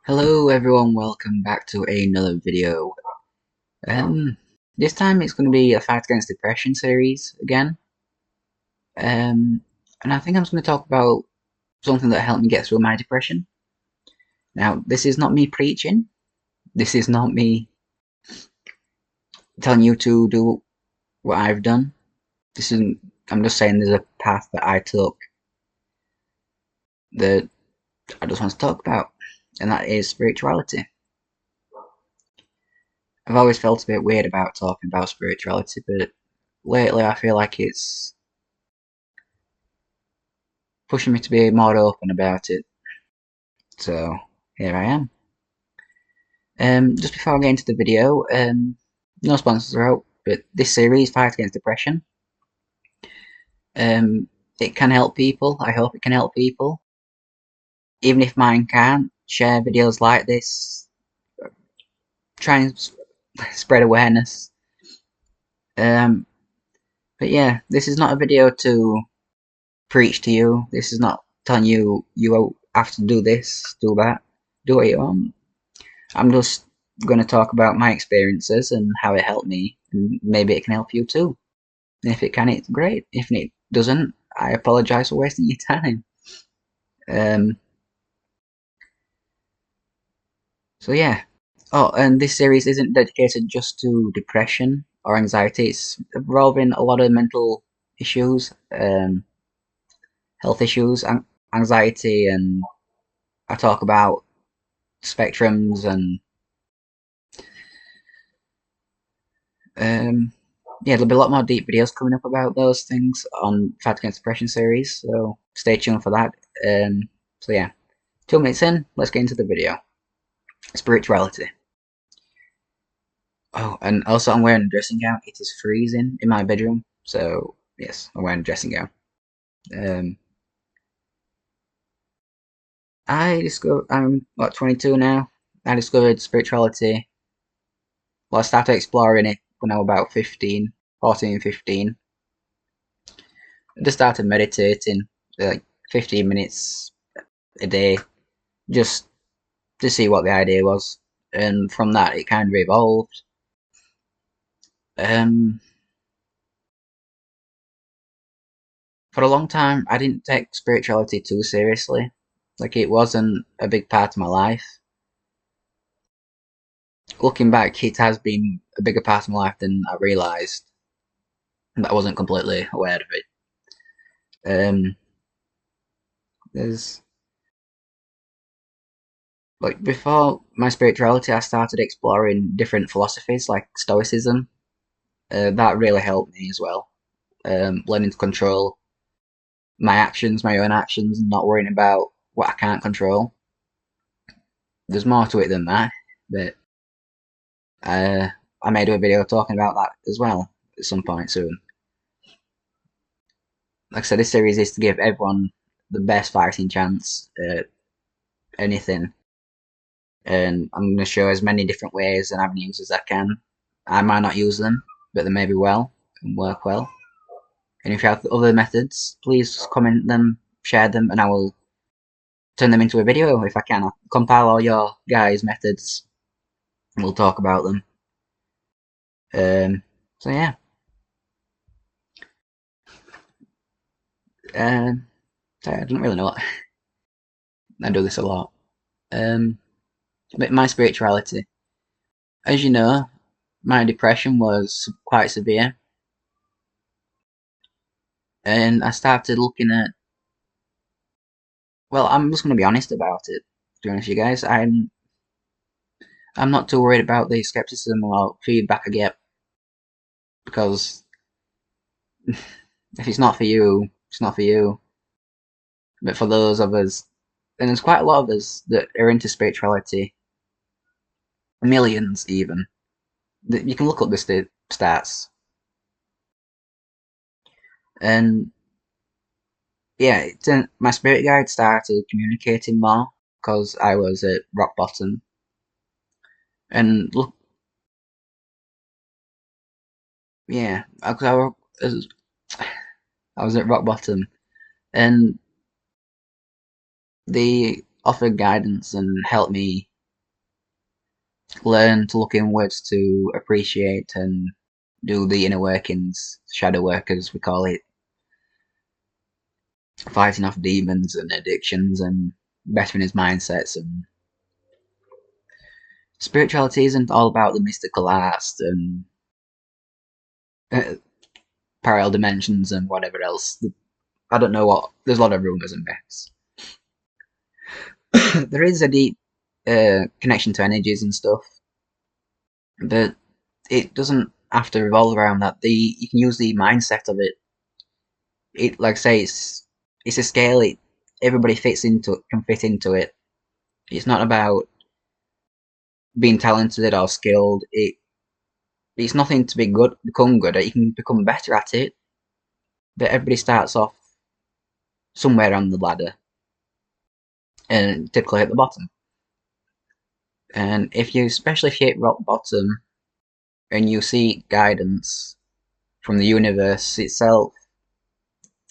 Hello everyone, welcome back to another video. This time it's going to be a Fight Against Depression series again. And I think I'm just going to talk about something that helped me get through my depression. Now, this is not me preaching. This is not me telling you to do what I've done. I'm just saying there's a path that I took that I just want to talk about, and that is spirituality. I've always felt a bit weird about talking about spirituality, but lately I feel like it's pushing me to be more open about it. So here I am. Just before I get into the video, no sponsors are out, but this series, Fight Against Depression, it can help people. I hope it can help people. Even if mine can't, share videos like this, try and spread awareness. But yeah, this is not a video to preach to you. This is not telling you you have to do this, do that, do what you want. I'm just going to talk about my experiences and how it helped me, and maybe it can help you too. And if it can, it's great. If it doesn't, I apologise for wasting your time. So yeah. Oh, and this series isn't dedicated just to depression or anxiety. It's involving a lot of mental issues, health issues, anxiety, and I talk about spectrums and yeah, there'll be a lot more deep videos coming up about those things on Fight Against Depression series, so stay tuned for that. So yeah, 2 minutes in, let's get into the video. Spirituality. Oh, and also I'm wearing a dressing gown. It is freezing in my bedroom, so yes, I'm wearing a dressing gown. Um, I'm what, 22 now. I discovered spirituality. Well, I started exploring it when I was about 15, 14, 15. I just started meditating, like 15 minutes a day, just to see what the idea was. And from that, it kind of evolved. Um, for a long time, I didn't take spirituality too seriously. Like, it wasn't a big part of my life. Looking back, it has been a bigger part of my life than I realised. That I wasn't completely aware of it. Um, there's like before my spirituality, I started exploring different philosophies like Stoicism. That really helped me as well. Learning to control my actions, my own actions, and not worrying about what I can't control. There's more to it than that, but uh, I may do a video talking about that as well at some point soon. Like I said, this series is to give everyone the best fighting chance at anything, and I'm going to show as many different ways and avenues as I can. I might not use them, but they may be well and work well. And if you have other methods, please comment them, share them, and I will turn them into a video if I can. I'll compile all your guys' methods and we'll talk about them. So yeah. Sorry, I don't really know what. I do this a lot. But my spirituality. As you know, my depression was quite severe. And I started looking at, well, I'm just going to be honest about it, to be honest with you guys. I'm not too worried about the skepticism or feedback I get, because if it's not for you, it's not for you. But for those of us, and there's quite a lot of us that are into spirituality, millions even. You can look up the stats, and yeah, my spirit guide started communicating more because I was at rock bottom. And look, yeah, I was at rock bottom, and they offered guidance and helped me learn to look inwards to appreciate and do the inner workings, shadow work as we call it, fighting off demons and addictions and bettering his mindsets. And spirituality isn't all about the mystical arts and uh, parallel dimensions and whatever else. I don't know what. There's a lot of rumours and myths. There is a deep connection to energies and stuff, but it doesn't have to revolve around that. You can use the mindset of it. It, like I say, it's a scale. Everybody can fit into it. It's not about being talented or skilled. It's nothing to become good at. You can become better at it, but everybody starts off somewhere on the ladder, and typically at the bottom. And especially if you hit rock bottom, and you seek guidance from the universe itself,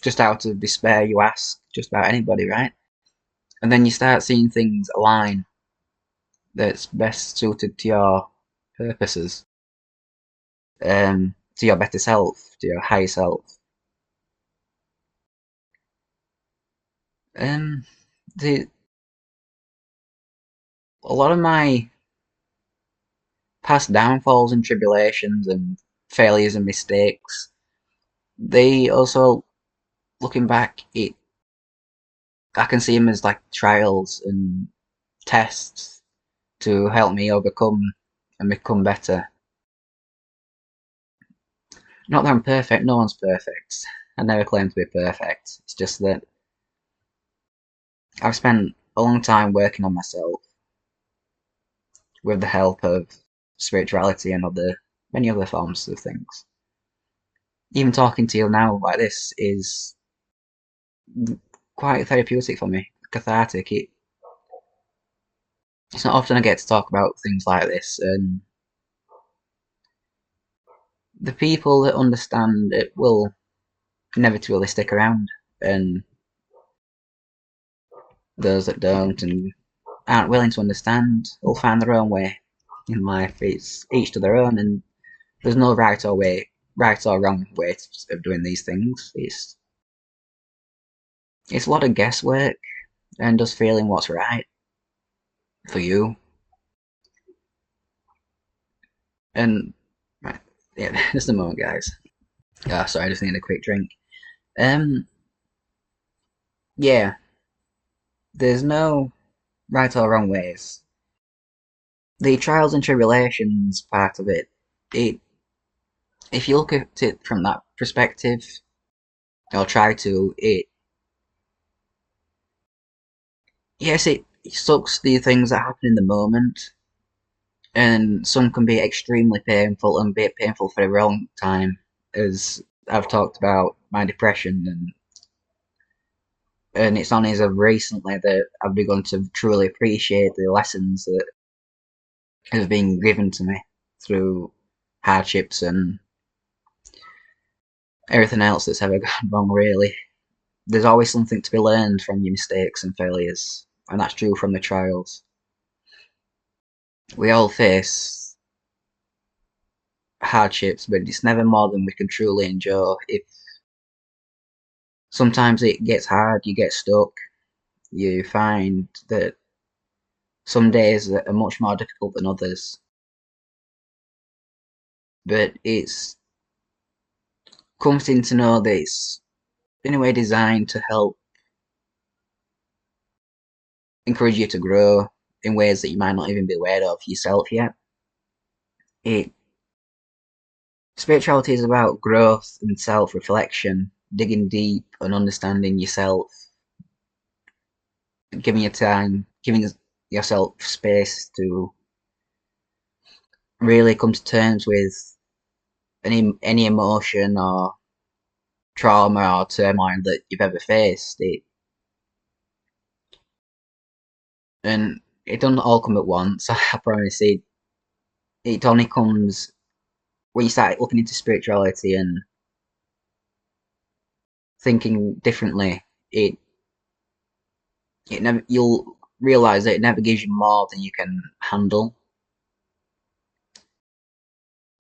just out of despair, you ask just about anybody, right? And then you start seeing things align that's best suited to your purposes, to your better self, to your higher self. Um, the a lot of my past downfalls and tribulations and failures and mistakes, they also, looking back, I can see them as like trials and tests to help me overcome and become better. Not that I'm perfect, no one's perfect. I never claim to be perfect. It's just that I've spent a long time working on myself with the help of spirituality and many other forms of things. Even talking to you now like this is quite therapeutic for me, cathartic. It's not often I get to talk about things like this, and the people that understand it will inevitably stick around, and those that don't and aren't willing to understand will find their own way in life. It's each to their own, and there's no right or wrong way of doing these things. It's a lot of guesswork and just feeling what's right for you. And right, yeah, just a moment, guys. Sorry, I just need a quick drink. Um, yeah, there's no right or wrong ways. The trials and tribulations part of it, if you look at it from that perspective, or try to, yes, it sucks the things that happen in the moment, and some can be extremely painful and be painful for a long time, as I've talked about my depression, and it's only as of recently that I've begun to truly appreciate the lessons that have been given to me through hardships and everything else that's ever gone wrong, really. There's always something to be learned from your mistakes and failures, and that's true from the trials. We all face hardships, but it's never more than we can truly endure. If sometimes it gets hard, you get stuck, you find that some days are much more difficult than others, but it's comforting to know that it's in a way designed to help encourage you to grow in ways that you might not even be aware of yourself yet. It Spirituality is about growth and self-reflection, digging deep and understanding yourself, giving yourself space to really come to terms with any emotion or trauma or turmoil that you've ever faced. And it doesn't all come at once. I promise. It only comes when you start looking into spirituality and thinking differently. It it never You'll realize that it never gives you more than you can handle.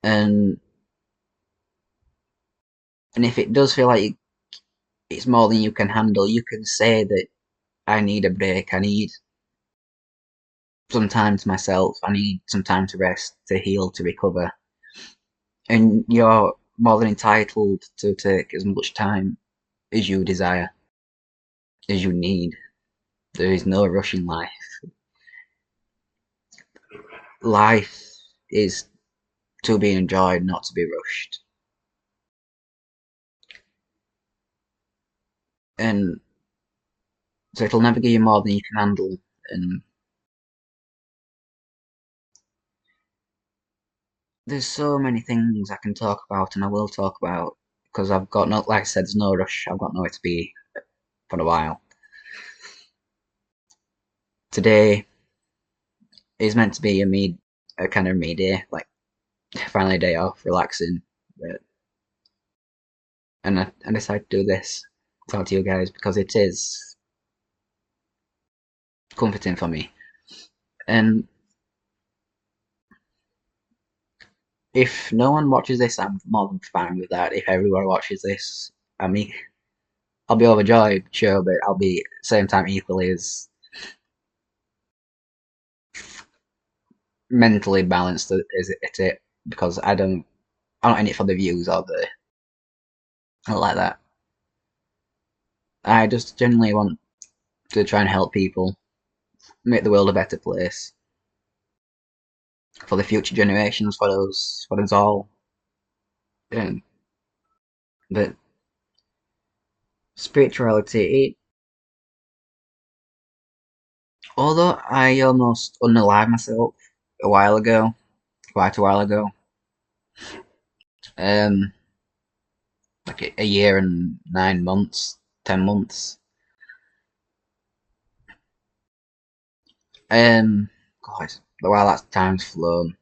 and if it does feel like it's more than you can handle, you can say that I need a break. I need some time to myself. I need some time to rest, to heal, to recover. And you're more than entitled to take as much time as you desire, as you need. There is no rush in life. Life is to be enjoyed, not to be rushed. And so it'll never give you more than you can handle. And there's so many things I can talk about, and I will talk about, because I've got no, like I said, there's no rush. I've got nowhere to be for a while. Today is meant to be a kind of me day, like finally a day off, relaxing. But, and I decided to do this, talk to you guys, because it is comforting for me. And if no one watches this, I'm more than fine with that. If everyone watches this, I mean, I'll be overjoyed, sure, but I'll be at the same time equally as mentally balanced as it because I'm not in it for the views or the I like that. I just genuinely want to try and help people, make the world a better place for the future generations, for us all. And but spirituality, although I almost unalived myself a while ago, quite a while ago, um, like a year and 9 months, 10 months. God, while that time's flown.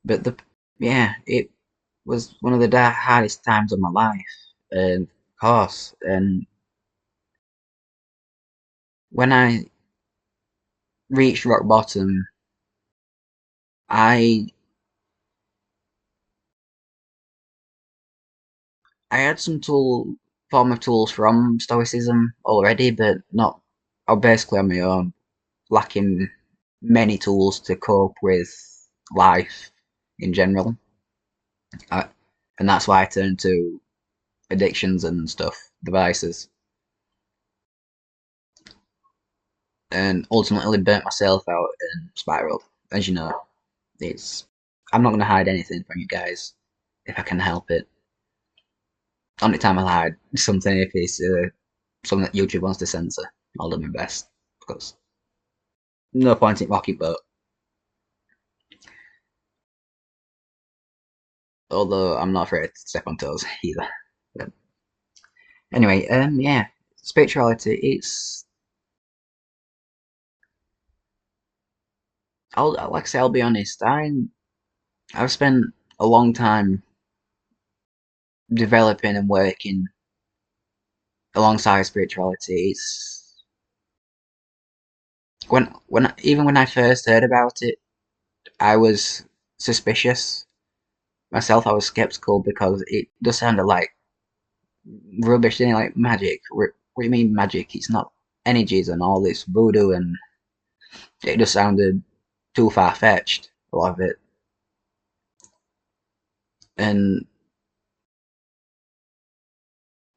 But yeah, it was one of the hardest times of my life, of course. And when I reached rock bottom, I I had some form of tools from Stoicism already, but not. I was basically on my own, lacking many tools to cope with life in general. I, and that's why I turned to addictions and stuff, devices, and ultimately burnt myself out and spiraled. As you know, it's I'm not gonna hide anything from you guys if I can help it. Only time I'll hide something if it's something that YouTube wants to censor. I'll do my best because no point in rocket boat. Although I'm not afraid to step on toes either. But anyway, yeah, spirituality. Like I say, I'll be honest. I've spent a long time developing and working alongside spirituality. It's even when I first heard about it, I was suspicious myself. I was skeptical because it just sounded like rubbish, didn't it? Like magic. What do you mean magic? It's not energies and all this voodoo, and it just sounded too far fetched. A lot of it, and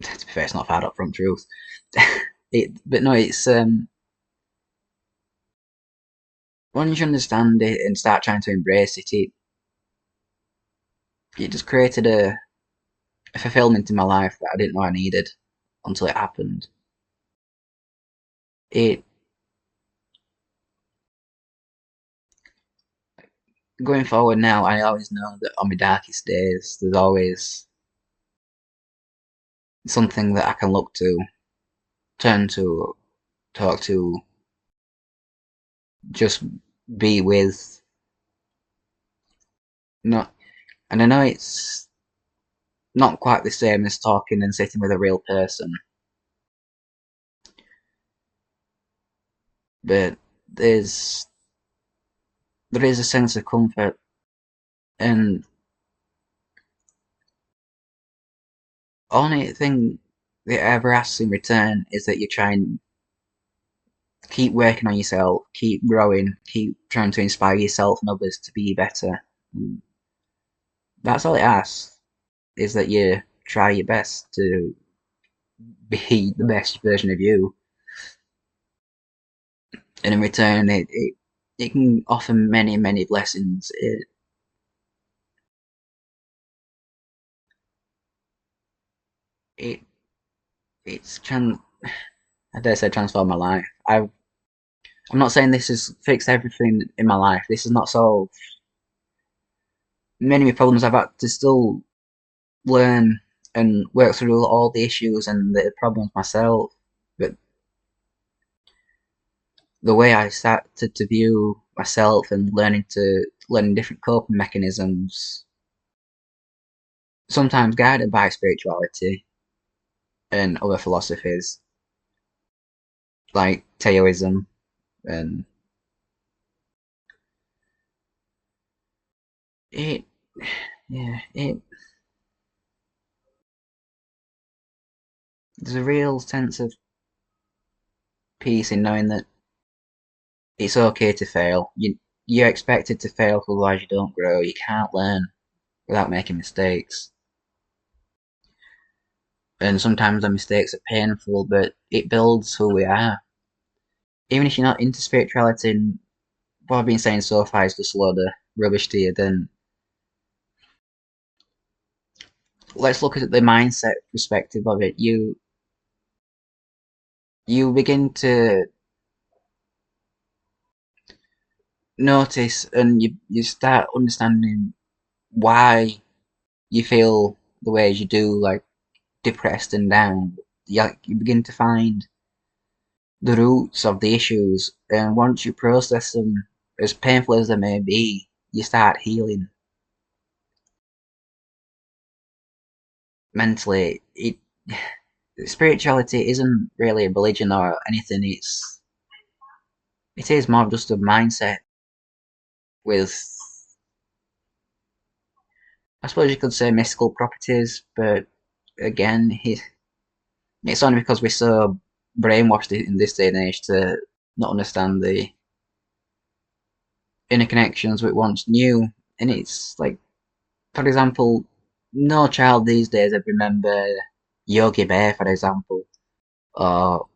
to be fair, it's not far up from truth. But no, it's once you understand it and start trying to embrace it, it just created a fulfillment in my life that I didn't know I needed until it happened. It Going forward now, I always know that on my darkest days, there's always something that I can look to, turn to, talk to, just be with. Not, and I know it's not quite the same as talking and sitting with a real person, but there's there is a sense of comfort, and only thing it ever asks in return is that you try and keep working on yourself, keep growing, keep trying to inspire yourself and others to be better. And that's all it asks, is that you try your best to be the best version of you. And in return, it can offer many, many blessings. It it's I dare say transformed my life. I'm not saying this has fixed everything in my life. This has not solved many of my problems. I've had to still learn and work through all the issues and the problems myself. But the way I started to view myself and learning different coping mechanisms, sometimes guided by spirituality and other philosophies like Taoism, and it yeah it there's a real sense of peace in knowing that it's okay to fail. You're expected to fail, otherwise you don't grow. You can't learn without making mistakes. And sometimes the mistakes are painful, but it builds who we are. Even if you're not into spirituality, and what I've been saying so far is just a load of rubbish to you, then let's look at the mindset perspective of it. You begin to notice and you start understanding why you feel the ways you do, like depressed and down. You begin to find the roots of the issues, and once you process them, as painful as they may be, you start healing mentally. Spirituality isn't really a religion or anything. It is more just a mindset with, I suppose you could say, mystical properties. But again, it's only because we're so brainwashed in this day and age to not understand the inner connections we once knew. And it's like, for example, no child these days would remember Yogi Bear, for example, or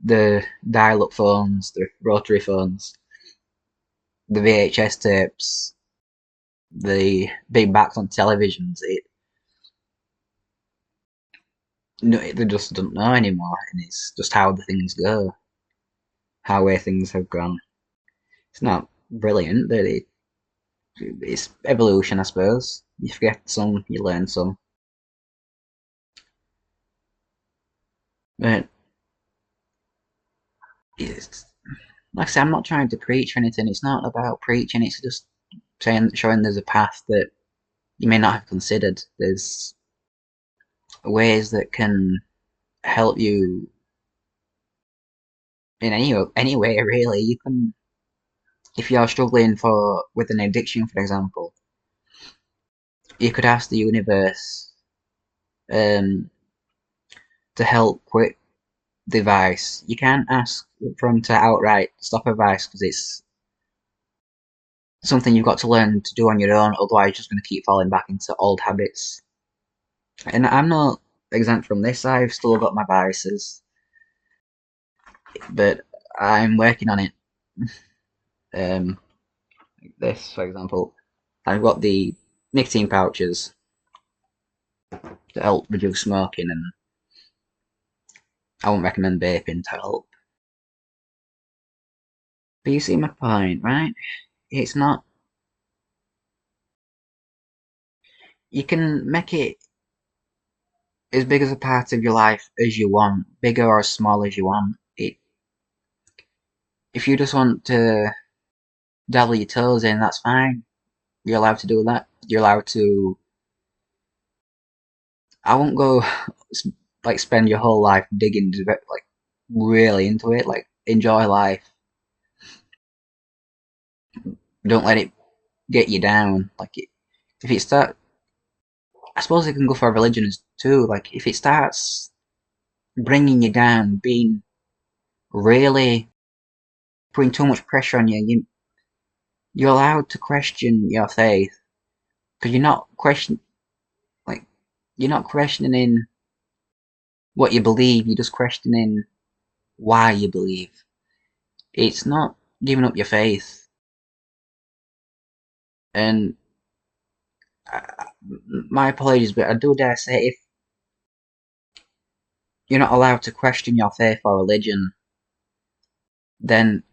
the dial-up phones, the rotary phones, the VHS tapes, the big backs on televisions. No, they just don't know anymore, and it's just how the things go, how way things have gone. It's not brilliant, but it's evolution, I suppose. You forget some, you learn some. But it's, like I say, I'm not trying to preach or anything. It's not about preaching. It's just showing there's a path that you may not have considered. There's ways that can help you in any way really. You can, if you're struggling for with an addiction, for example, you could ask the universe um, to help quit the vice. You can't ask for them to outright stop a vice because it's something you've got to learn to do on your own. Otherwise, you're just going to keep falling back into old habits. And I'm not exempt from this. I've still got my biases, but I'm working on it. Um, this, for example, I've got the nicotine pouches to help reduce smoking, and I won't recommend vaping to help. But you see my point, right? It's not. You can make it as big as a part of your life as you want, bigger or as small as you want. If you just want to dabble your toes in, that's fine. You're allowed to do that. You're allowed to. I won't go like spend your whole life digging like really into it. Like enjoy life. Don't let it get you down. Like, if it start, I suppose it can go for religions too. Like, if it starts bringing you down, being really putting too much pressure on you, you're allowed to question your faith because like you're not questioning what you believe. You're just questioning why you believe. It's not giving up your faith. And my apologies, but I do dare say if you're not allowed to question your faith or religion, then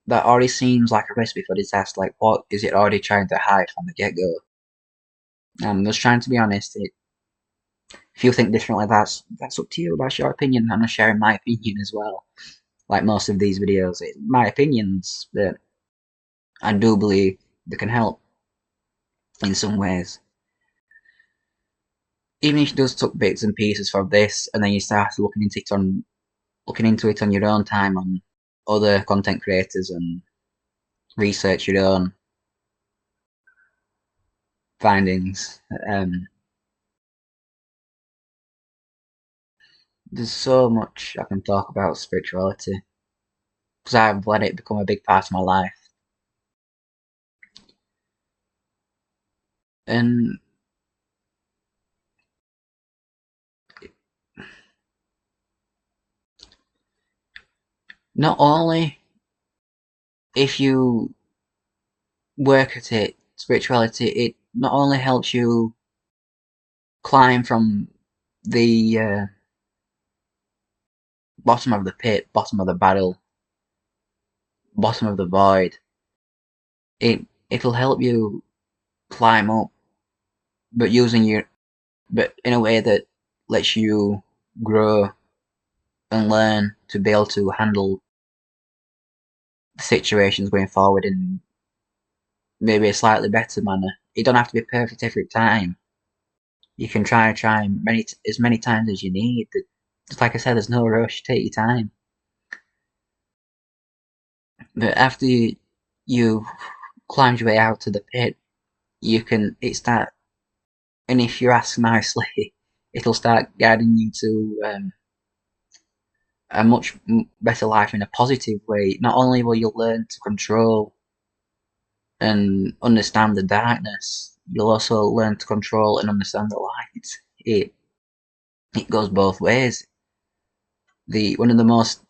that already seems like a recipe for disaster. Like, what is it already trying to hide from the get-go? I'm just trying to be honest. If you think differently, that's up to you. That's your opinion. I'm just sharing my opinion as well. Like most of these videos, it's my opinions, but I do believe they can help in some ways. Even if you just took bits and pieces from this, and then you start looking into it on your own time on other content creators and research your own findings. There's so much I can talk about spirituality because I've let it become a big part of my life. And not only if you work at it, spirituality, it not only helps you climb from the bottom of the pit, bottom of the barrel, bottom of the void. It'll help you climb up, but but in a way that lets you grow and learn to be able to handle the situations going forward in maybe a slightly better manner. It don't have to be perfect every time. You can try as many times as you need. Just like I said, there's no rush. Take your time. But after you've climbed your way out to the pit, it start, and if you ask nicely, it'll start guiding you to a much better life in a positive way. Not only will you learn to control and understand the darkness, you'll also learn to control and understand the light. It it goes both ways. The one of the most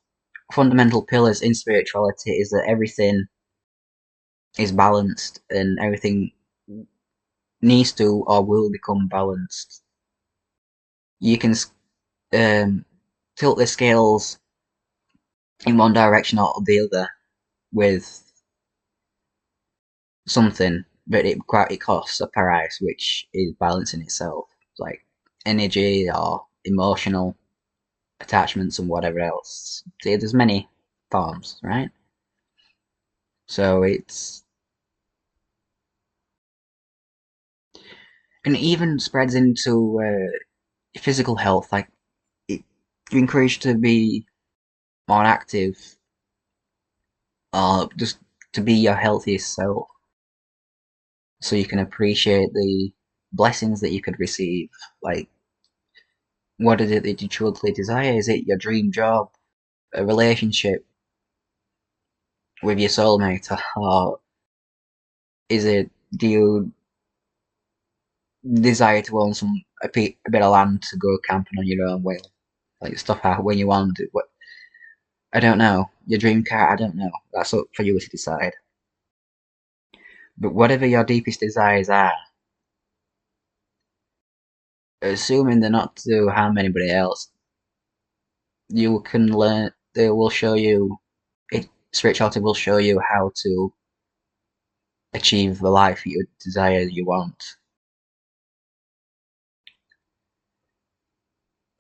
fundamental pillars in spirituality is that everything is balanced and everything needs to or will become balanced. You can tilt the scales in one direction or the other with something, but it costs a price, which is balance in itself, like energy or emotional attachments and whatever else. See, there's many forms, right? So and it even spreads into physical health. Like you're encouraged to be more active, or just to be your healthiest self, so you can appreciate the blessings that you could receive. Like, what is it that you truly desire? Is it your dream job, a relationship with your soulmate, or is it do you desire to own a bit of land to go camping on your own will, like stuff out when you want it? What I don't know. Your dream car, I don't know. That's up for you to decide. But whatever your deepest desires are, assuming they're not to harm anybody else, you can learn. They will show you. Spirituality will show you how to achieve the life you desire, you want.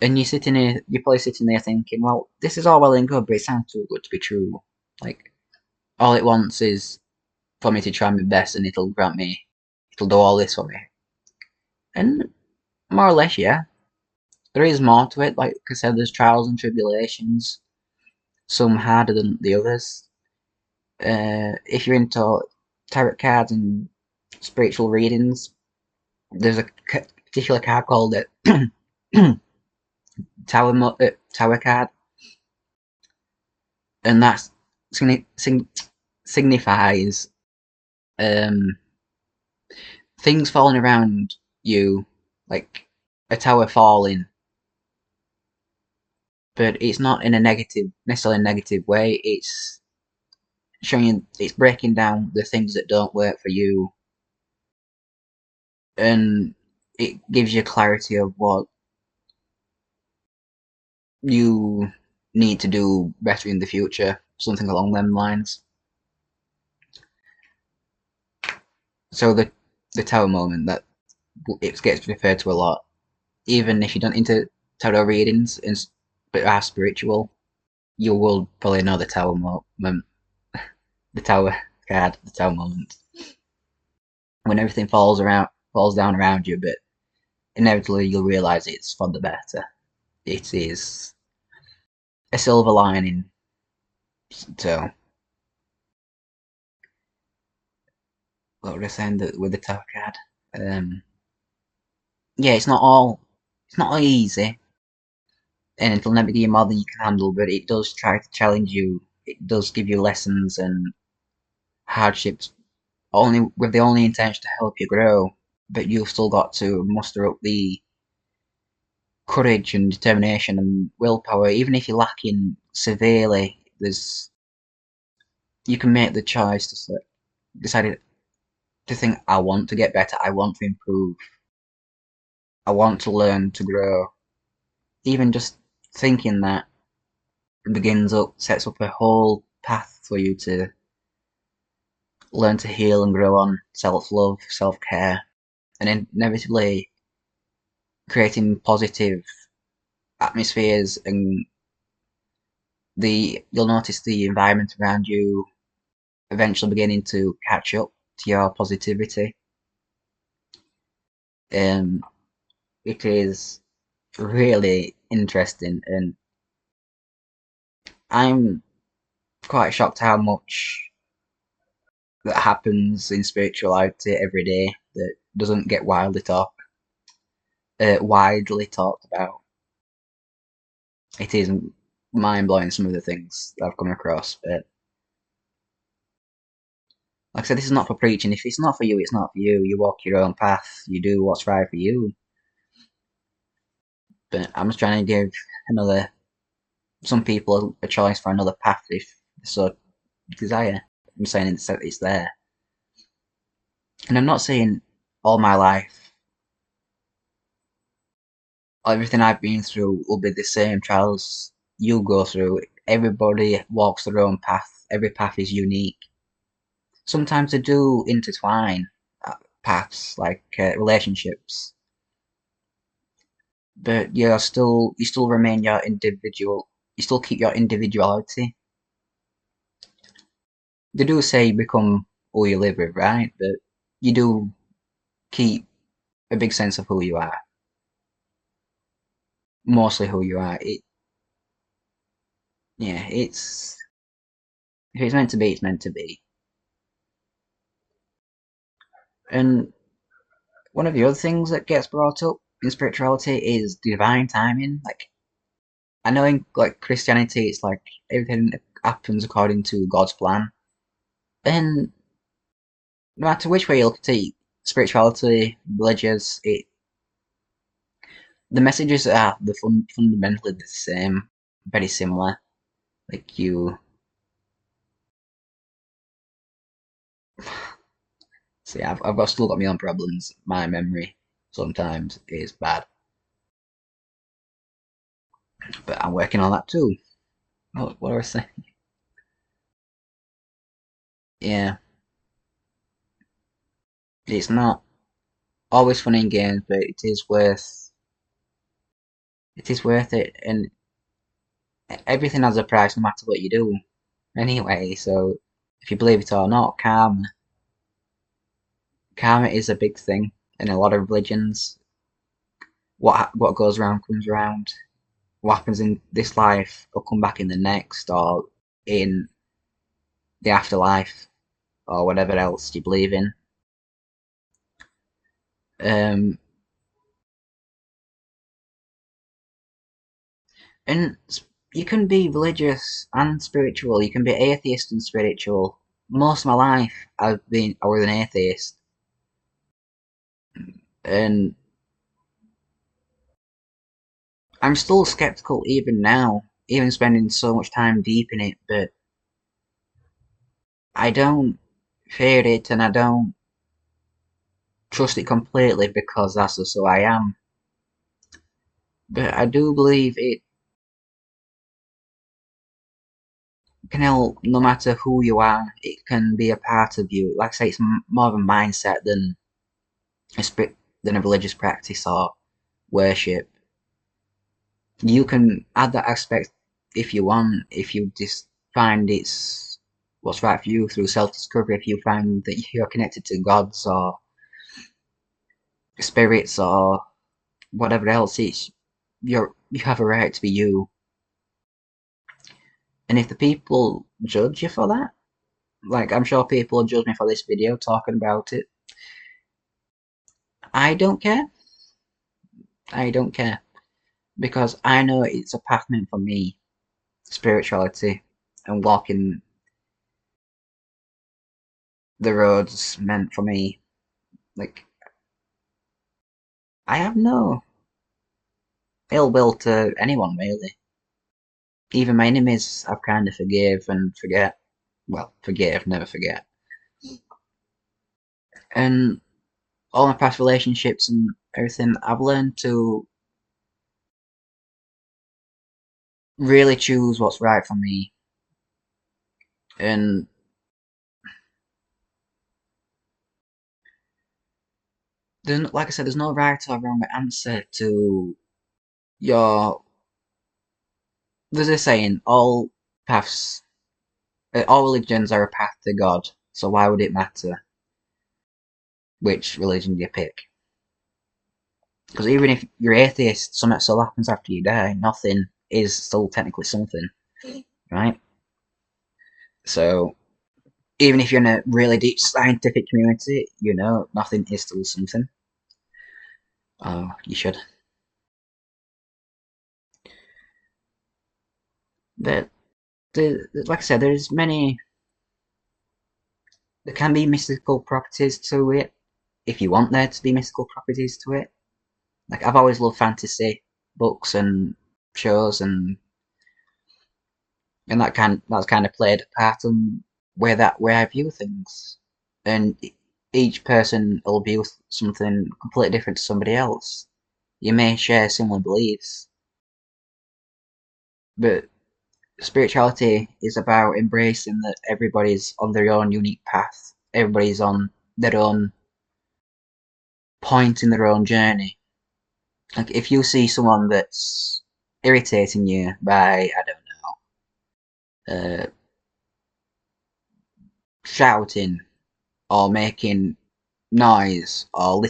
And you're probably sitting there thinking, well, this is all well and good, but it sounds too good to be true. Like, all it wants is for me to try my best and it'll do all this for me. And more or less, yeah. There is more to it, like I said, there's trials and tribulations, some harder than the others. If you're into tarot cards and spiritual readings, there's a particular card called it Tower card, and that signifies um, things falling around you, like a tower falling, but it's not in a necessarily negative way. It's showing you, it's breaking down the things that don't work for you, and it gives you clarity of what you need to do better in the future, something along them lines. So the tower moment, that it gets referred to a lot, even if you don't into tarot readings but are spiritual, you will probably know the tower moment, the tower card, the tower moment, when everything falls down around you, but inevitably you'll realize it's for the better. It is a silver lining. So, what was I saying with the tower card? Yeah, it's not all easy, and it'll never give you more than you can handle, but it does try to challenge you. It does give you lessons and hardships, only with the only intention to help you grow. But you've still got to muster up the courage and determination and willpower. Even if you're lacking severely, there's you can make the choice to decide to think, I want to get better, I want to improve, I want to learn to grow. Even just thinking that sets up a whole path for you to learn to heal and grow on self-love, self-care, and inevitably creating positive atmospheres, and you'll notice the environment around you eventually beginning to catch up to your positivity. Um, it is really interesting, and I'm quite shocked how much that happens in spirituality every day that doesn't get widely talked about. It is mind blowing, some of the things that I've come across. But like I said, this is not for preaching. If it's not for you, it's not for you. You walk your own path. You do what's right for you. But I'm just trying to give some people a choice for another path if they so desire. I'm saying it's there, and I'm not saying all my life, everything I've been through will be the same trials you go through. Everybody walks their own path. Every path is unique. Sometimes they do intertwine paths, like relationships, but you still remain your individual. You still keep your individuality. They do say become who you live with, right? But you do keep a big sense of who you are, mostly who you are. Yeah, it's if it's meant to be, it's meant to be. And one of the other things that gets brought up in spirituality is divine timing. Like, I know in like Christianity, it's like everything happens according to God's plan. And no matter which way you look at it, spirituality, religious, the messages are fundamentally the same, very similar. Like you see, I've still got my own problems. My memory sometimes is bad, but I'm working on that too. What do I say? Yeah, it's not always fun in games, but it is worth it, and everything has a price, no matter what you do. Anyway, so if you believe it or not, karma is a big thing in a lot of religions. What goes around comes around. What happens in this life will come back in the next, or in the afterlife or whatever else you believe in. Um, and you can be religious and spiritual. You can be atheist and spiritual. Most of my life, I was an atheist, and I'm still skeptical even now, even spending so much time deep in it. But I don't fear it, and I don't trust it completely because that's just who I am. But I do believe it can help no matter who you are. It can be a part of you. Like I say, it's more of a mindset a than a religious practice or worship. You can add that aspect if you want, if you just find it's what's right for you through self-discovery, if you find that you're connected to gods or spirits or whatever else, you have a right to be you. And if the people judge you for that, like I'm sure people judge me for this video talking about it, I don't care. I don't care. Because I know it's a path meant for me, spirituality, and walking the roads meant for me. Like, I have no ill will to anyone, really. Even my enemies I've kind of forgive and forget. Well, forgive, never forget. And all my past relationships and everything, I've learned to really choose what's right for me. And like I said, there's no right or wrong answer to your. There's a saying: paths, all religions are a path to God. So why would it matter which religion you pick? Because even if you're atheist, something still happens after you die. Nothing is still technically something, right? So even if you're in a really deep scientific community, nothing is still something. Oh, you should. But like I said, there's many. There can be mystical properties to it if you want there to be mystical properties to it. Like I've always loved fantasy books and shows, and that's kind of played a part in where I view things. And each person will view something completely different to somebody else. You may share similar beliefs, but spirituality is about embracing that everybody's on their own unique path. Everybody's on their own point in their own journey. Like if you see someone that's irritating you by, I don't know, shouting or making noise or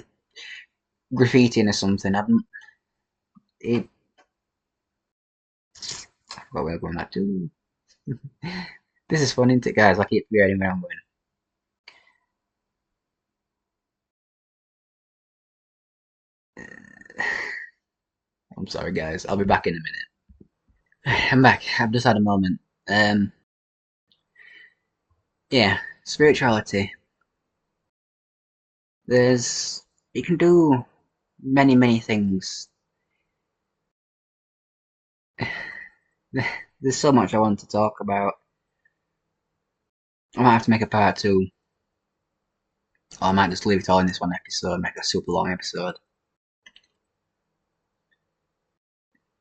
graffitiing or something, it, what we're going to do. This is fun, isn't it, guys? I keep forgetting where I'm going. I'm sorry, guys. I'll be back in a minute. I'm back. I've just had a moment. Um, yeah, spirituality. There's you can do many things. There's so much I want to talk about. I might have to make a part two, or I might just leave it all in this one episode, make a super long episode.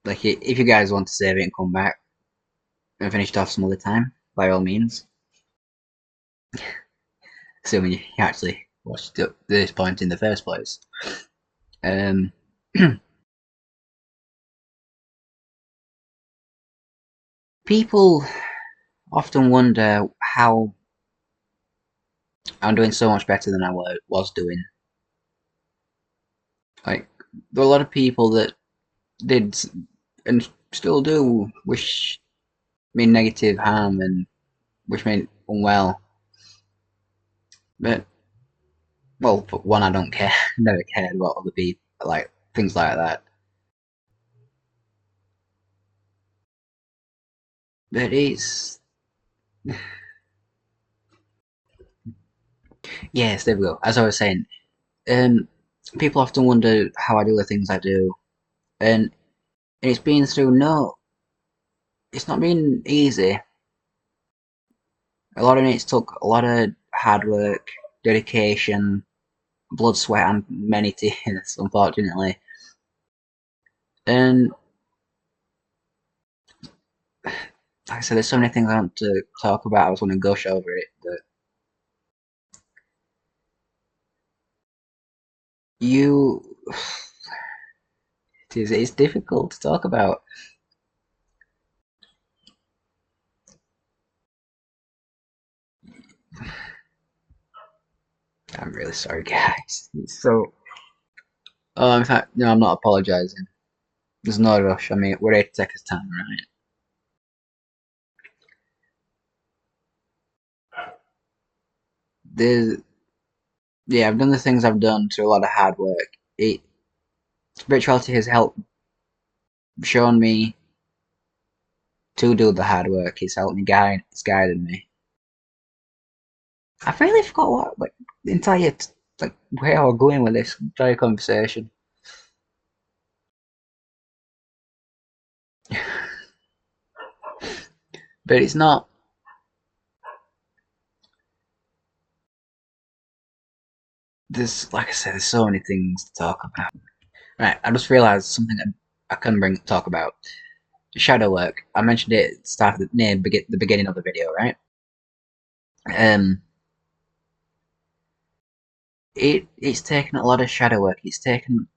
Like, if you guys want to save it and come back and finish it off some other time, by all means. Assuming you actually watched it to this point in the first place. Um, People often wonder how I'm doing so much better than I was doing. Like, there are a lot of people that did and still do wish me negative harm and which made unwell. But well, for one, I don't care. Never cared about other people, like things like that. But it's yes, there we go. As I was saying, um, people often wonder how I do the things I do, and it's been through no, it's not been easy. A lot of it took a lot of hard work, dedication, blood, sweat, and many tears, unfortunately. And like I said, there's so many things I want to talk about. I was going to gush over it, but you, it's difficult to talk about. I'm really sorry, guys. It's so. Oh, in fact, no, I'm not apologising. There's no rush. I mean, we're here to take our time, right? There's, yeah, I've done the things I've done through a lot of hard work. Spirituality has helped, shown me to do the hard work. It's helped me it's guided me. I really forgot what, like, the entire, like, where I was going with this entire conversation. But it's not, like I said, there's so many things to talk about. Right, I just realised something I can talk about. Shadow work. I mentioned it at the start of the beginning of the video, right? Um, it's taken a lot of shadow work. It's taken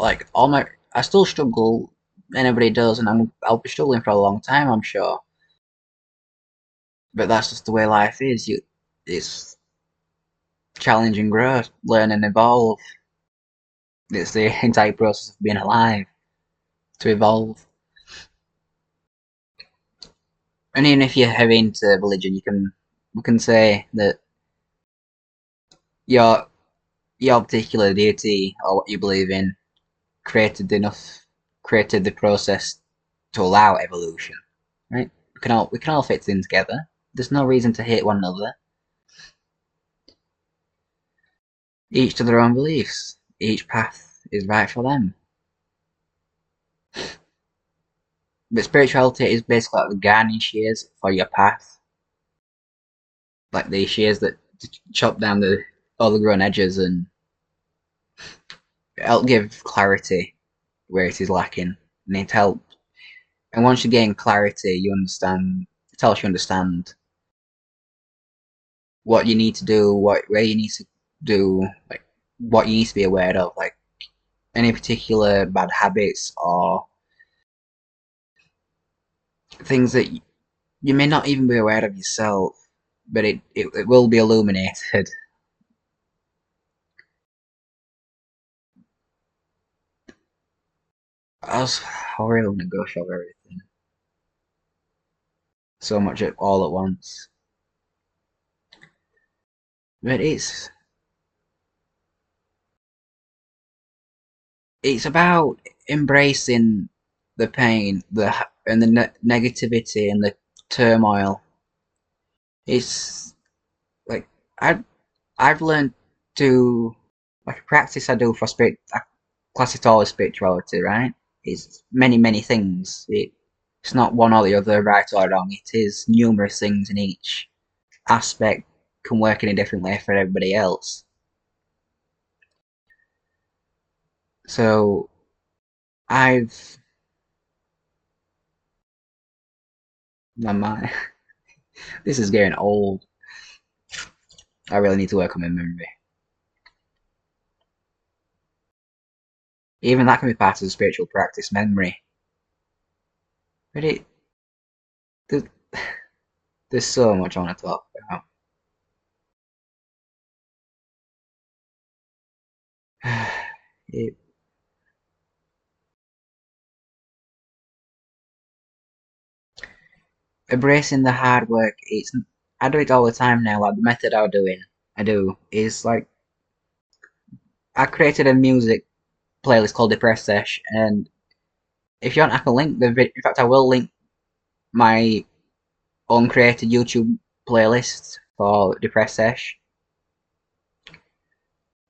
like all my. I still struggle. Anybody does, and I'll be struggling for a long time, I'm sure. But that's just the way life is. It's challenge and growth, learn and evolve. It's the entire process of being alive to evolve. And even if you're heavy into religion, you can say that your your particular deity or what you believe in created the process to allow evolution. Right? We can all fit in together. There's no reason to hate one another. Each to their own beliefs. Each path is right for them. But spirituality is basically like the gardening shears for your path, like the shears that chop down the overgrown edges and help give clarity where it is lacking, and it helps. And once you gain clarity, you understand. It helps you understand what you need to do, where you need to do, like what you need to be aware of, like any particular bad habits or things that you may not even be aware of yourself, but it will be illuminated. I really want to go show everything so much all at once, but it's about embracing the pain, and the negativity and the turmoil. It's like I I've learned to like a practice I do for spirit. I class it all as spirituality, right? It's many things. It's not one or the other, right or wrong. It is numerous things in each aspect can work in a different way for everybody else. So I've my mind. This is getting old. I really need to work on my memory. Even that can be part of the spiritual practice, memory. But there's, there's so much I want to talk about. It, embracing the hard work. I do it all the time now. Like the method I do is like I created a music playlist called Depressed Sesh, and if you want, I can link the video. In fact, I will link my own created YouTube playlist for Depressed Sesh.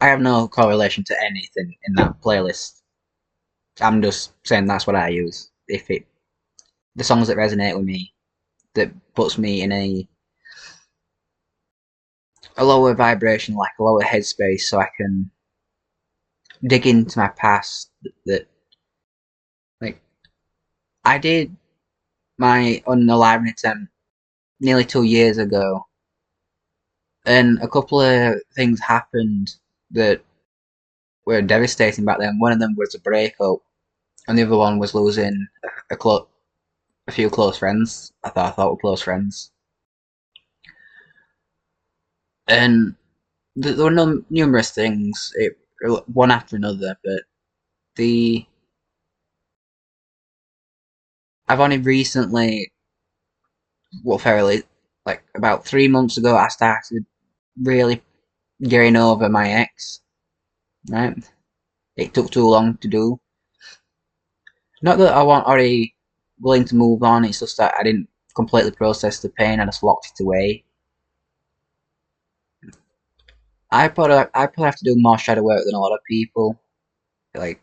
I have no correlation to anything in that playlist. I'm just saying that's what I use. If it the songs that resonate with me, that puts me in a lower vibration, like a lower headspace, so I can dig into my past. That like I did my unalivened attempt nearly 2 years ago, and a couple of things happened that were devastating back then. One of them was a breakup, and the other one was losing a few close friends. I thought were close friends, and there were numerous things, one after another. But the I've only recently, well, fairly, like about 3 months ago, I started really getting over my ex. Right, it took too long to do. Not that I wasn't already willing to move on. It's just that I didn't completely process the pain. I just locked it away. I probably have to do more shadow work than a lot of people, like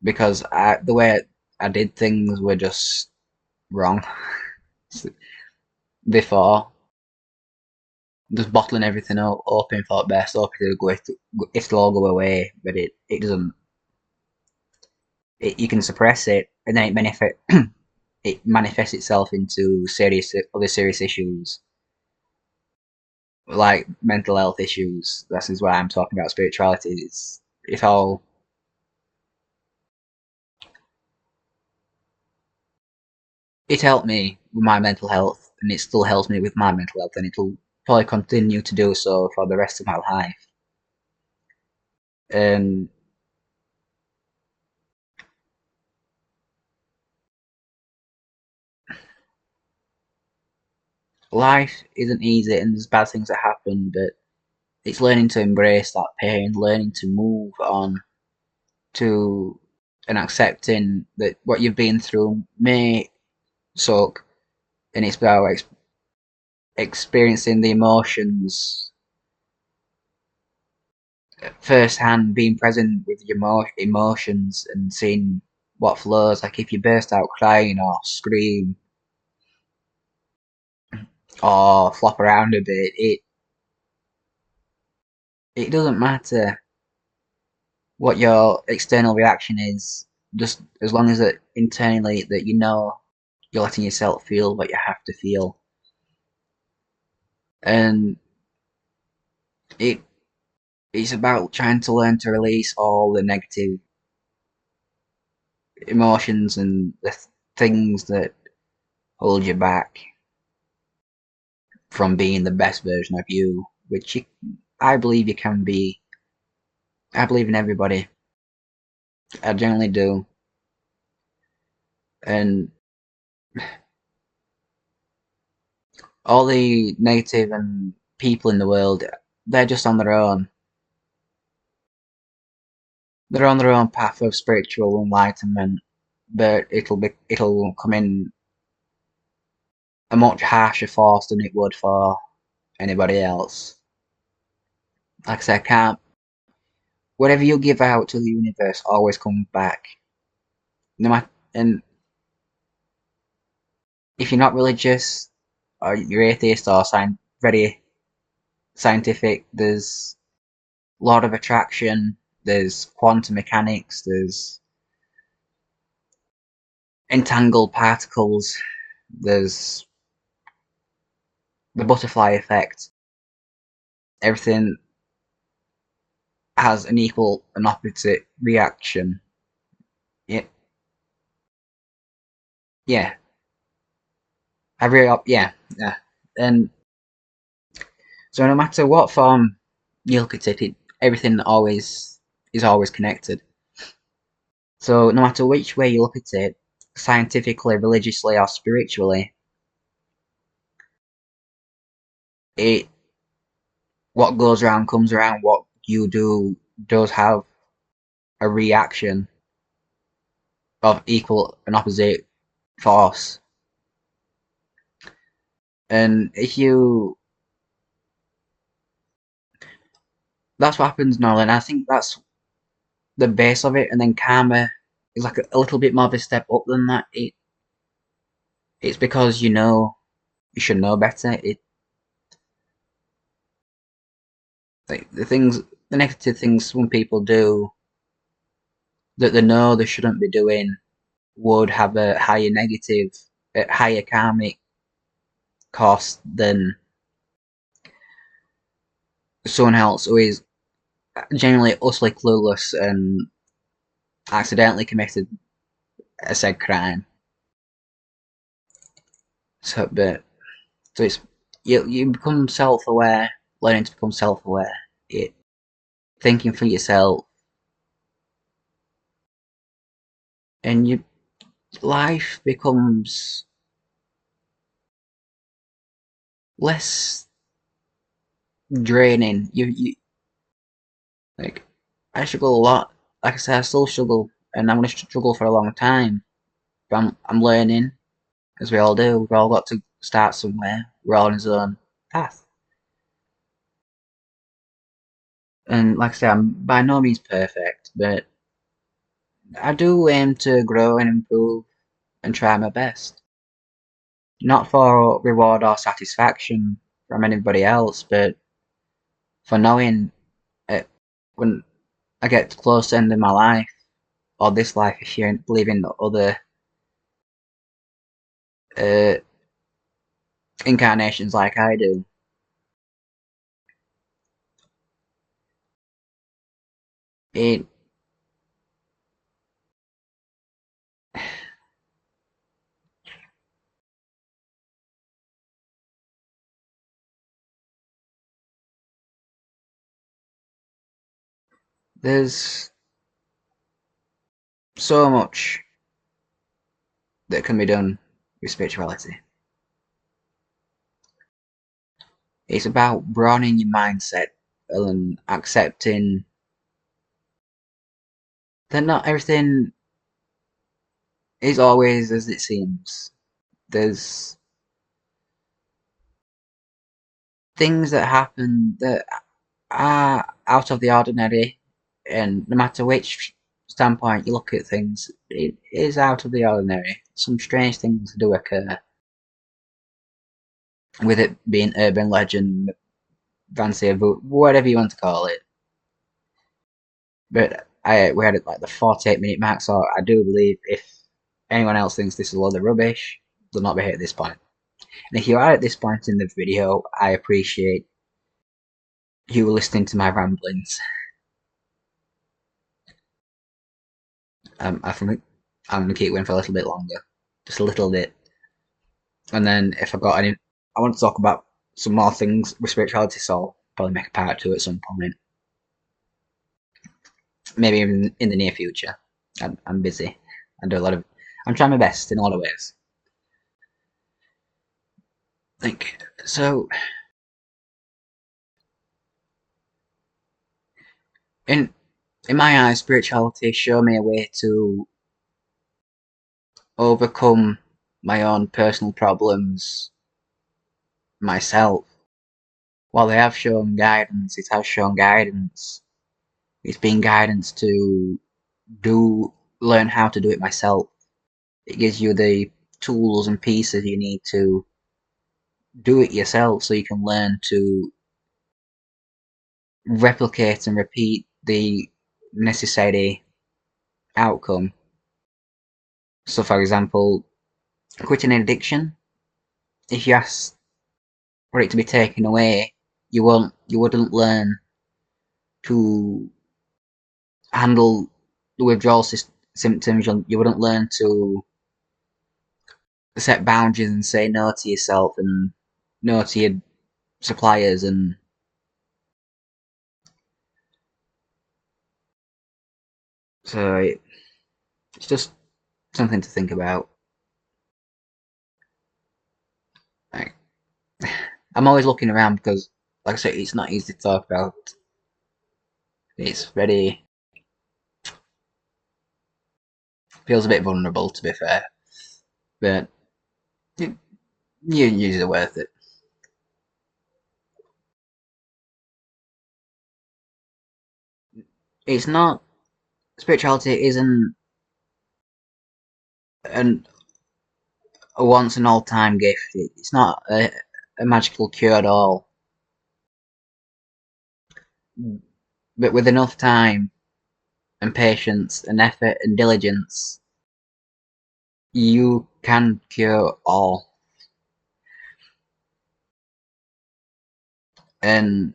because the way I did things were just wrong before. Just bottling everything up, hoping for the best, hoping it'll all go away, but it doesn't. You can suppress it, and then it manifests itself into other serious issues, like mental health issues. This is why I'm talking about spirituality. It all it helped me with my mental health, and it still helps me with my mental health, and it'll probably continue to do so for the rest of my life. And life isn't easy, and there's bad things that happen, but it's learning to embrace that pain, learning to move on to and accepting that what you've been through may suck, and it's about experiencing the emotions firsthand, being present with your emotions and seeing what flows. Like if you burst out crying or scream or flop around a bit, it doesn't matter what your external reaction is, just as long as it internally that you know you're letting yourself feel what you have to feel. And it it's about trying to learn to release all the negative emotions and the things that hold you back from being the best version of you, which I believe you can be. I believe in everybody. I generally do. And all the negative and people in the world, they're just on their own. They're on their own path of spiritual enlightenment, but it'll come in a much harsher force than it would for anybody else. Like I said, I can't. Whatever you give out to the universe always comes back. No matter, and if you're not religious, or you're atheist or very scientific, there's law of attraction, there's quantum mechanics, there's entangled particles, there's the butterfly effect. Everything has an equal and opposite reaction. Yeah, yeah. Yeah, yeah. And so no matter what form you look at everything always is always connected. So no matter which way you look at it, scientifically, religiously, or spiritually, it what goes around comes around. What you do does have a reaction of equal and opposite force. And if you, that's what happens normally, and I think that's the base of it. And then karma is like a little bit more of a step up than that. It's because you should know better. It like the negative things some people do that they know they shouldn't be doing would have a higher karmic cost than someone else who is genuinely utterly clueless and accidentally committed a said crime. So it's you become self-aware, learning to become self-aware, it, thinking for yourself, and your life becomes less draining. You like I struggle a lot. Like I said, I still struggle, and I'm gonna struggle for a long time. But I'm learning, as we all do. We've all got to start somewhere. We're all on his own path. And like I say, I'm by no means perfect, but I do aim to grow and improve and try my best. Not for reward or satisfaction from anybody else, but for knowing it when I get close to the end of my life, or this life if you believe in other uh, incarnations like I do. It there's so much that can be done with spirituality. It's about broadening your mindset and accepting that not everything is always as it seems. There's things that happen that are out of the ordinary, and no matter which standpoint you look at things, it is out of the ordinary. Some strange things do occur, with it being urban legend, fancy, whatever you want to call it. But we had it like the 48-minute mark, so I do believe if anyone else thinks this is a load of rubbish, they'll not be here at this point. And if you are at this point in the video, I appreciate you listening to my ramblings. I think I'm gonna keep going for a little bit longer, just a little bit, and then if I got any, I want to talk about some more things with spirituality, so I'll probably make a part 2 at some point, maybe even in the near future. I'm busy. I'm trying my best in a lot of ways. Like so, in in my eyes, spirituality showed me a way to overcome my own personal problems myself. While they have shown guidance, it has shown guidance. It's been guidance to learn how to do it myself. It gives you the tools and pieces you need to do it yourself, so you can learn to replicate and repeat the necessary outcome. So, for example, quitting an addiction. If you ask for it to be taken away, you wouldn't learn to handle the withdrawal symptoms. You wouldn't learn to set boundaries and say no to yourself and no to your suppliers, and so it's just something to think about. Like, I'm always looking around because, like I said, it's not easy to talk about. It's very feels a bit vulnerable, to be fair, but you, you're usually worth it. It's not spirituality isn't an a once and all time gift. It's not a magical cure at all. But with enough time and patience and effort and diligence, you can cure all. And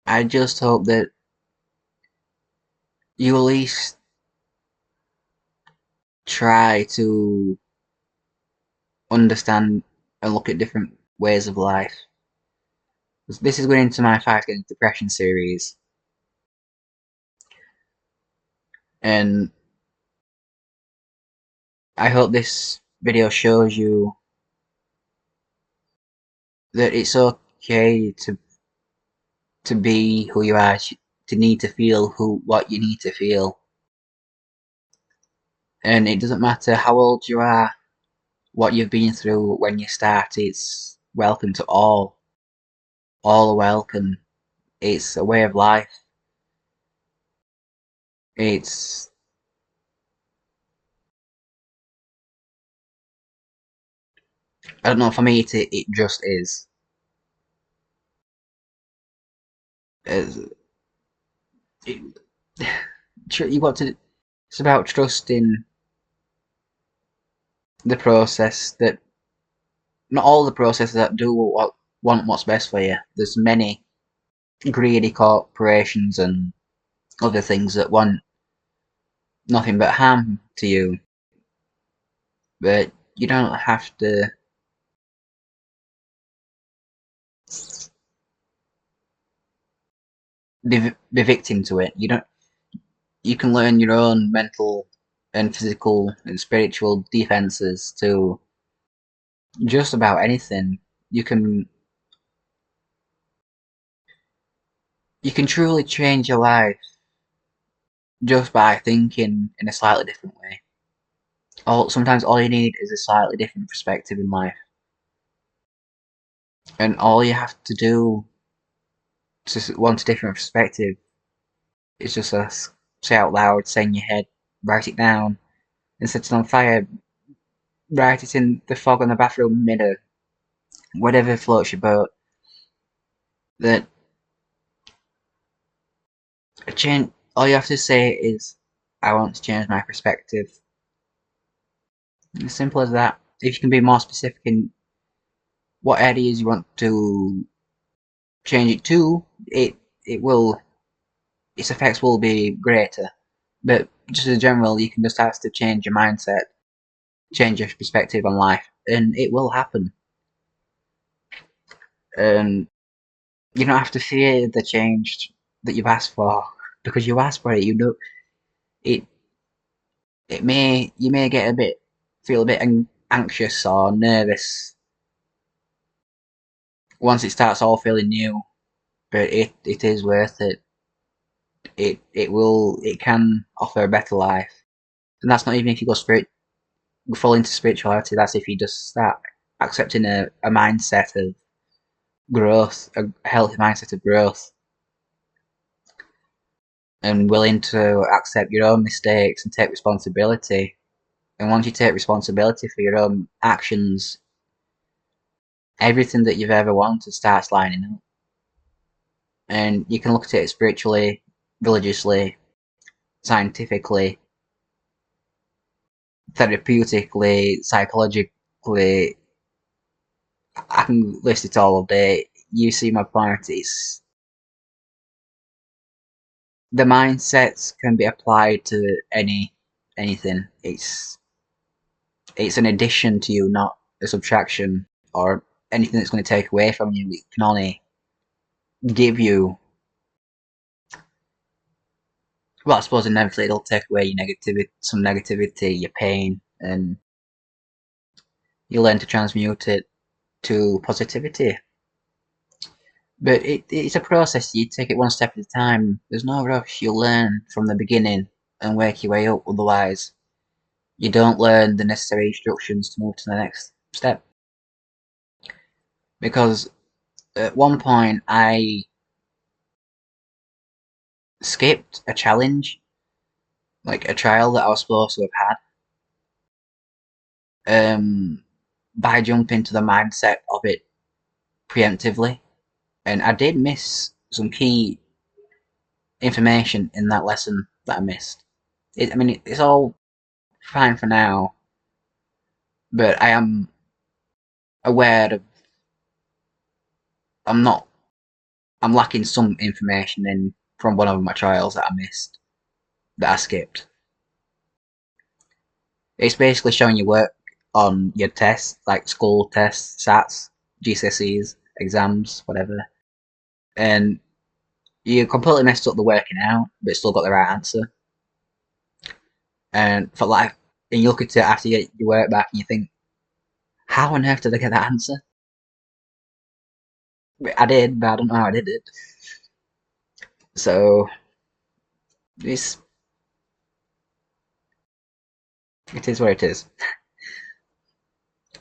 I just hope that you at least try to understand and look at different ways of life. This is going into my Fight Against Depression series, and I hope this video shows you that it's okay to be who you are, to need to feel what you need to feel, and it doesn't matter how old you are, what you've been through when you start. It's welcome to all are welcome. It's a way of life. It's I don't know. For me, it just is. It's, it, you got to. It's about trusting the process. That not all the processes that do what want what's best for you. There's many greedy corporations and other things that want nothing but harm to you. But you don't have to be victim to it. You don't. You can learn your own mental and physical and spiritual defenses to just about anything. You can you can truly change your life just by thinking in a slightly different way. Sometimes all you need is a slightly different perspective in life, and all you have to do to want a different perspective is just say out loud, say in your head, write it down, and set it on fire. Write it in the fog on the bathroom mirror, whatever floats your boat. That a change. All you have to say is, "I want to change my perspective." As simple as that. If you can be more specific in what areas you want to change it to, it will its effects will be greater. But just as general, you can just have to change your mindset, change your perspective on life, and it will happen. And you don't have to fear the change that you've asked for because you asked for it. You know it. It may you may get a bit feel a bit anxious or nervous once it starts all feeling new, but it is worth it. It can offer a better life, and that's not even if you fall into spirituality. That's if you just start accepting a mindset of growth, a healthy mindset of growth, and willing to accept your own mistakes and take responsibility. And once you take responsibility for your own actions, everything that you've ever wanted starts lining up. And you can look at it spiritually, religiously, scientifically, therapeutically, psychologically. I can list it all day. You see my point. It's the mindsets can be applied to anything. It's an addition to you, not a subtraction or anything that's going to take away from you. It can only give you. Well, I suppose inevitably it'll take away your negativity, some negativity, your pain, and you learn to transmute it to positivity. But it's a process. You take it one step at a time. There's no rush. You learn from the beginning and work your way up. Otherwise, you don't learn the necessary instructions to move to the next step. Because at one point, I skipped a challenge, like a trial that I was supposed to have had, by jumping to the mindset of it preemptively. And I did miss some key information in that lesson that I missed. It's all fine for now, but I am aware of I'm not I'm lacking some information in from one of my trials that I missed, that I skipped. It's basically showing your work on your tests, like school tests, SATs, GCSEs, exams, whatever, and you completely messed up the working out, but still got the right answer. And for life, and you look at it after you get your work back, and you think, how on earth did I get that answer? I did, but I don't know how I did it. So it's it is what it is.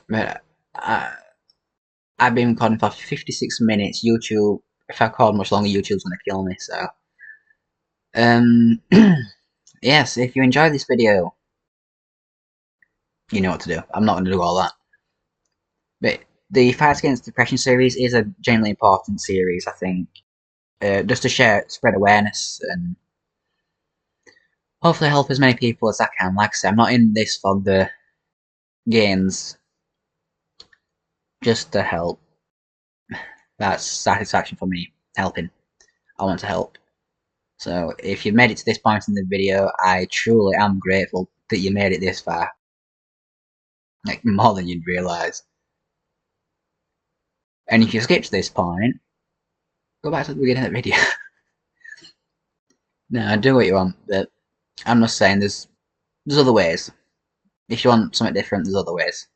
But I've been recording for 56 minutes. YouTube, if I record much longer, YouTube's gonna kill me. So, um, yes, if you enjoyed this video, you know what to do. I'm not gonna do all that. But the Fight Against Depression series is a genuinely important series, I think, just to spread awareness and hopefully help as many people as I can. Like I said, I'm not in this for the gains, just to help. That's satisfaction for me, helping. I want to help. So if you've made it to this point in the video, I truly am grateful that you made it this far. Like, more than you'd realise. And if you skipped this point, go back to the beginning of the video. No, do what you want, but I'm just saying there's other ways. If you want something different, there's other ways.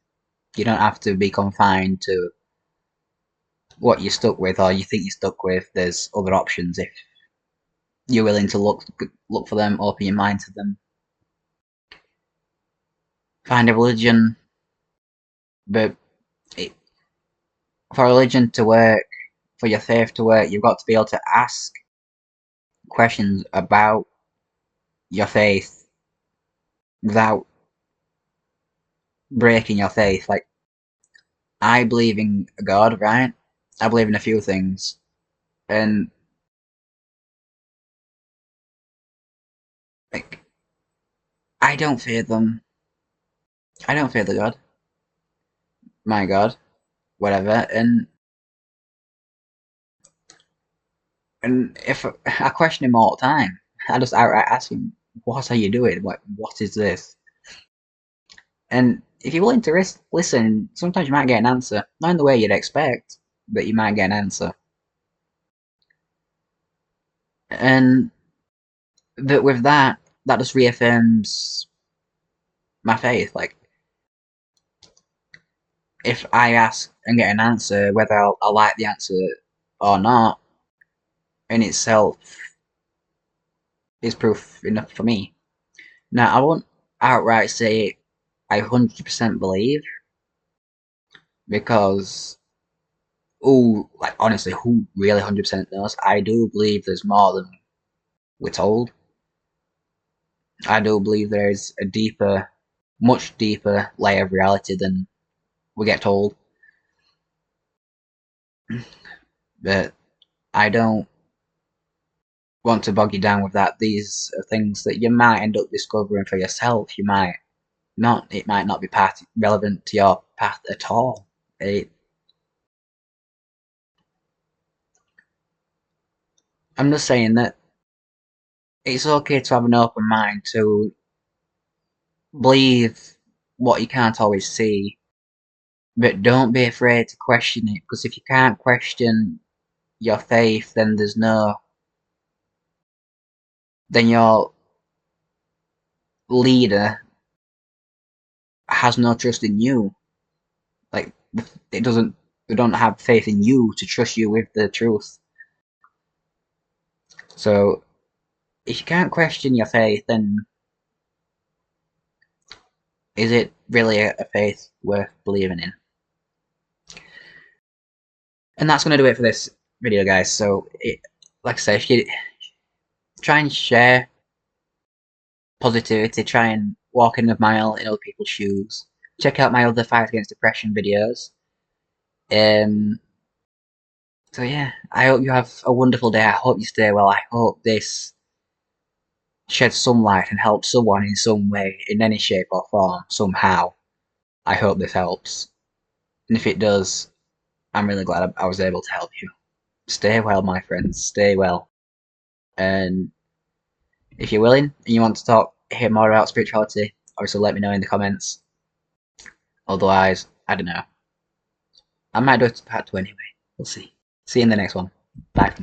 You don't have to be confined to what you're stuck with or you think you're stuck with. There's other options if you're willing to look for them, open your mind to them. Find a religion, but it, for religion to work, for your faith to work, you've got to be able to ask questions about your faith without breaking your faith. Like, I believe in God, right? I believe in a few things, and like, I don't fear them. I don't fear the God, my God, whatever. And if I question him all the time, I just outright ask him, "What are you doing? What is this?" And if you're willing to listen, sometimes you might get an answer, not in the way you'd expect, but you might get an answer. And but with that, that just reaffirms my faith. Like, if I ask and get an answer, whether I'll like the answer or not, in itself is proof enough for me. Now, I won't outright say I 100% believe, because, like, honestly, who really 100% knows? I do believe there's more than we're told. I do believe there is a deeper, much deeper layer of reality than we get told. But I don't want to bog you down with that. These are things that you might end up discovering for yourself. You might not. It might not be relevant to your path at all. I'm just saying that it's okay to have an open mind to believe what you can't always see, but don't be afraid to question it, because if you can't question your faith, then your leader has no trust in you. Like, it doesn't. They don't have faith in you to trust you with the truth. So if you can't question your faith, then is it really a faith worth believing in? And that's going to do it for this video, guys. So, like I say, if you try and share positivity, try and walk in a mile in other people's shoes. Check out my other Fight Against Depression videos. Um, so yeah, I hope you have a wonderful day. I hope you stay well. I hope this sheds some light and helps someone in some way, in any shape or form, somehow. I hope this helps. And if it does, I'm really glad I was able to help you. Stay well, my friends. Stay well. And if you're willing and you want to hear more about spirituality, obviously let me know in the comments. Otherwise, I don't know. I might do it part 2 anyway. We'll see. See you in the next one. Bye for now.